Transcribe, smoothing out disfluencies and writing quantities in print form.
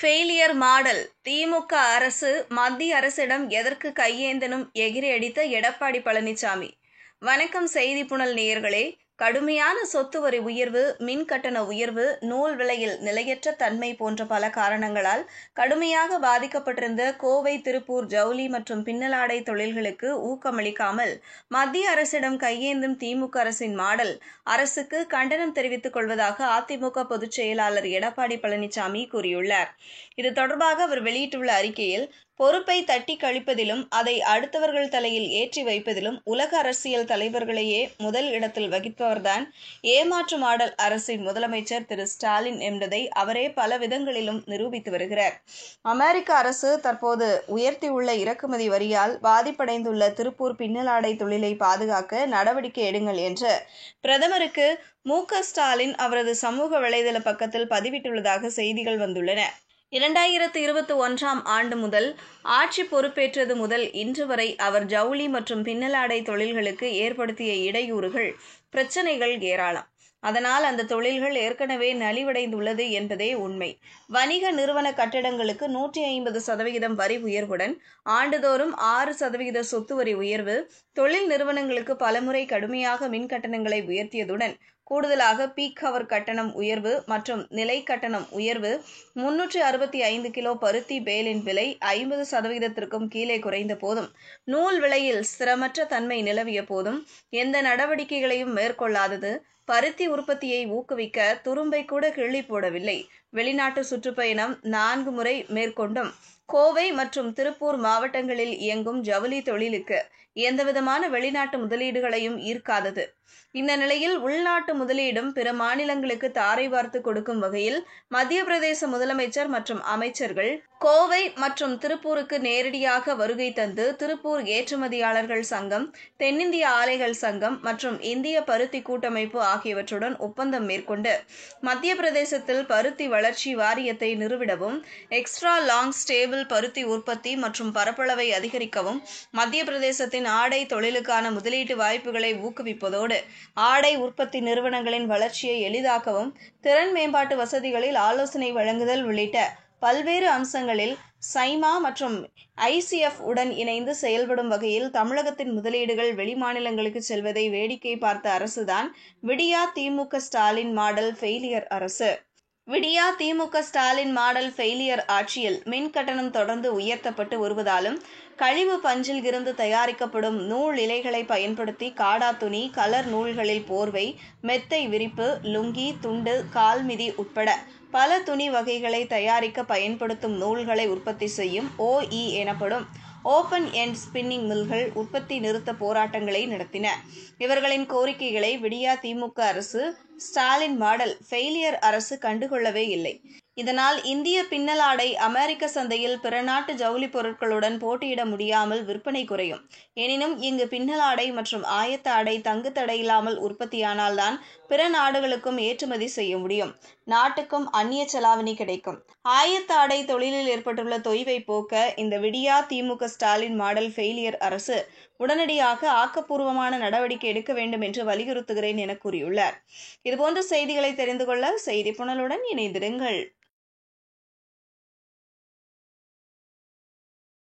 Failure model திமுக அரசு மத்திய அரசிடம் எதற்கு கையேந்தனும் எகிரி அடித்த எடப்பாடி பழனிசாமி. வணக்கம் செய்தி புனல் நேயர்களே. கடுமையான சொத்து வரி உயர்வு, மின் கட்டண உயர்வு, நூல் விலையில் நிலையற்ற தன்மை போன்ற பல காரணங்களால் கடுமையாக பாதிக்கப்பட்டிருந்த கோவை, திருப்பூர் ஜவுளி மற்றும் பின்னலாடை தொழில்களுக்கு ஊக்கமளிக்காமல் மத்திய அரசிடம் கையேந்தும் திமுக அரசின் மாடல் அரசுக்கு கண்டனம் தெரிவித்துக் கொள்வதாக அதிமுக பொதுச் செயலாளர் எடப்பாடி பழனிசாமி கூறியுள்ளார். இது தொடர்பாக அவர் வெளியிட்டுள்ள அறிக்கையில், பொறுப்பை தட்டி கழிப்பதிலும் அதை அடுத்தவர்கள் தலையில் ஏற்றி வைப்பதிலும் உலக அரசியல் தலைவர்களையே முதல் இடத்தில் வகிப்பவர்தான் ஏமாற்று மாடல் அரசின் முதலமைச்சர் திரு ஸ்டாலின் என்பதை அவரே பல விதங்களிலும் நிரூபித்து வருகிறார். அமெரிக்க அரசு தற்போது உயர்த்தியுள்ள இறக்குமதி வரியால் பாதிப்படைந்துள்ள திருப்பூர் பின்னலாடை தொழிலை பாதுகாக்க நடவடிக்கை எடுங்கள் என்று பிரதமருக்கு மு.க. ஸ்டாலின் அவரது சமூக வலைதள பக்கத்தில் பதிவிட்டுள்ளதாக செய்திகள் வந்துள்ளன. 2021ஆம் ஆண்டு முதல் ஆட்சி பொறுப்பேற்றது முதல் இன்று வரை அவர் ஜவுளி மற்றும் பின்னலாடை தொழில்களுக்கு ஏற்படுத்திய இடையூறுகள், பிரச்சனைகள் ஏராளம். அதனால் அந்த தொழில்கள் ஏற்கனவே நலிவடைந்துள்ளது என்பதே உண்மை. வணிக நிறுவன கட்டடங்களுக்கு 150% வரி உயர்வுடன் ஆண்டுதோறும் 6% சொத்து வரி உயர்வு, தொழில் நிறுவனங்களுக்கு பலமுறை கடுமையாக மின் கட்டணங்களை உயர்த்தியதுடன் கூடுதலாக பீக் ஹவர் கட்டணம் உயர்வு மற்றும் நிலை கட்டணம் உயர்வு, 365 கிலோ பருத்தி பேலின் விலை 50%க்கும் கீழே குறைந்த போதும், நூல் விலையில் ஸ்திரமற்ற தன்மை நிலவிய போதும் எந்த நடவடிக்கைகளையும் மேற்கொள்ளாதது, பருத்தி உற்பத்தியை ஊக்குவிக்க துரும்பை கூட கிள்ளி போடவில்லை, வெளிநாட்டு சுற்றுப்பயணம் 4 முறை மேற்கொண்டும் கோவை மற்றும் திருப்பூர் மாவட்டங்களில் இயங்கும் ஜவுளி தொழிலுக்கு எந்தவிதமான வெளிநாட்டு முதலீடுகளையும் ஈர்க்காதது. இந்த நிலையில் உள்நாட்டு முதலீடும் பிற மாநிலங்களுக்கு தாரை வார்த்து கொடுக்கும் வகையில் மத்திய பிரதேச முதலமைச்சர் மற்றும் அமைச்சர்கள் கோவை மற்றும் திருப்பூருக்கு நேரடியாக வருகை தந்து திருப்பூர் ஏற்றுமதியாளர்கள் சங்கம், தென்னிந்திய ஆலைகள் சங்கம் மற்றும் இந்திய பருத்தி கூட்டமைப்பு ஆகியவற்றுடன் ஒப்பந்தம் மேற்கொண்டு மத்திய பிரதேசத்தில் பருத்தி வளர்ச்சி வாரியத்தை நிறுவிடவும், எக்ஸ்ட்ரா லாங் ஸ்டேபிள் பருத்தி உற்பத்தி மற்றும் பரப்பளவை அதிகரிக்கவும், மத்திய பிரதேசத்தின் ஆடை தொழிலுக்கான முதலீட்டு வாய்ப்புகளை ஊக்குவிப்பதோடு ஆடை உற்பத்தி நிறுவனங்களின் வளர்ச்சியை எளிதாக்கவும், திறன் மேம்பாட்டு வசதிகளில் ஆலோசனை வழங்குதல் உள்ளிட்ட பல்வேறு அம்சங்களில் சைமா மற்றும் ICF உடன் இணைந்து செயல்படும் வகையில் தமிழகத்தின் முதலீடுகள் வெளிமாநிலங்களுக்கு செல்வதை வேடிக்கை பார்த்த அரசுதான் விடியா திமுக ஸ்டாலின் மாடல் ஃபெயிலியர் அரசு. விடியா திமுக ஸ்டாலின் மாடல் ஃபெயிலியர் ஆட்சியில் மின் கட்டணம் தொடர்ந்து உயர்த்தப்பட்டு வருவதாலும், கழிவு பஞ்சில் இருந்து தயாரிக்கப்படும் நூல் இழைகளை பயன்படுத்தி காடா துணி, கலர் நூல்களில் போர்வை, மெத்தை விரிப்பு, லுங்கி, துண்டு, கால்மிதி உட்பட பல துணி வகைகளை தயாரிக்க பயன்படுத்தும் நூல்களை உற்பத்தி செய்யும் OE எனப்படும் ஓபன் எண்ட் ஸ்பின்னிங் மில்கள் உற்பத்தி நிறுத்த போராட்டங்களை நடத்தின. இவர்களின் கோரிக்கைகளை விடியா திமுக அரசு, ஸ்டாலின் மாடல் ஃபெயிலியர் அரசு கண்டுகொள்ளவே இல்லை. இதனால் இந்திய பின்னலாடை அமெரிக்க சந்தையில் பிற நாட்டு ஜவுளி பொருட்களுடன் போட்டியிட முடியாமல் விற்பனை குறையும். எனினும் இங்கு பின்னலாடை மற்றும் ஆயத்த ஆடை தங்கு தடையில்லாமல் உற்பத்தியானால்தான் பிற நாடுகளுக்கும் ஏற்றுமதி செய்ய முடியும். நாட்டுக்கும் அந்நிய செலாவணி கிடைக்கும். ஆயத்த ஆடை தொழிலில் ஏற்பட்டுள்ள தொய்வை போக்க இந்த விடியா திமுக ஸ்டாலின் மாடல் ஃபெயிலியர் அரசு உடனடியாக ஆக்கப்பூர்வமான நடவடிக்கை எடுக்க வேண்டும் என்று வலியுறுத்துகிறேன் என கூறியுள்ளார். இதுபோன்ற செய்திகளை தெரிந்து கொள்ள செய்தி புனலுடன் இணைந்திருங்கள்.